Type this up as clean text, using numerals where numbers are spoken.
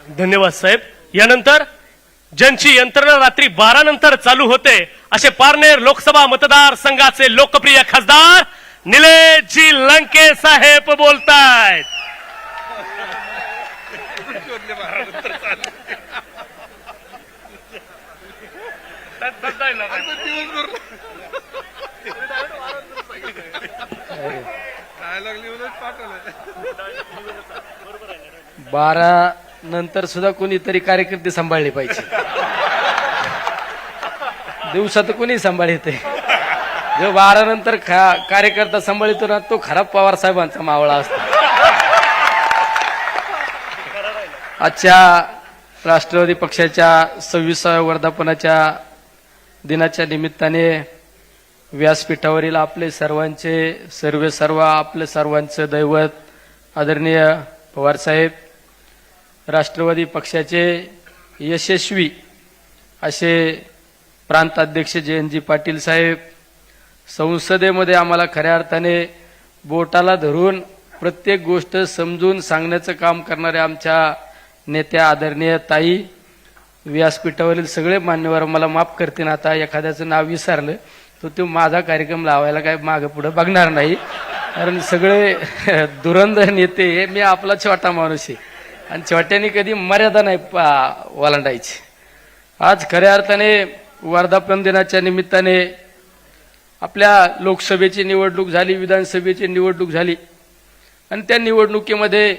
धन्यवाद साहेब. यानंतर ज्यांची यंत्रणा रात्री 12 नंतर चालू होते असे पारनेर लोकसभा मतदारसंघाचे लोकप्रिय खासदार निलेशजी लंके साहेब बोलतायत. बारा नंतर सुद्धा कोणीतरी कार्यकर्ते सांभाळले पाहिजे. दिवसात कोणी सांभाळते. जो 12 नंतर कार्यकर्ता सांभाळतो ना तो खराब पवार साहेबांचा मावळा असतो. आजच्या राष्ट्रवादी पक्षाच्या 26व्या वर्धापनाच्या दिनाच्या निमित्ताने व्यासपीठावरील आपले सर्व आपले सर्वांचे दैवत आदरणीय पवारसाहेब, राष्ट्रवादी पक्षाचे यशस्वी असे प्रांताध्यक्ष जयंतजी पाटील साहेब, संसदेमध्ये आम्हाला खऱ्या अर्थाने बोटाला धरून प्रत्येक गोष्ट समजून सांगण्याचं काम करणाऱ्या आमच्या नेत्या आदरणीय ताई, व्यासपीठावरील सगळे मान्यवर मला माफ करतील. आता एखाद्याचं नाव विसरलं तर तो माझा कार्यक्रम लावायला काय मागे पुढे बघणार नाही, कारण सगळे धुरंधर नेते. मी आपला छोटा माणूस आहे आणि छोट्याने कधी मर्यादा नाही ओलांडायची. आज खऱ्या अर्थाने वर्धापन दिनाच्या निमित्ताने आपल्या लोकसभेची निवडणूक झाली, विधानसभेची निवडणूक झाली आणि त्या निवडणुकीमध्ये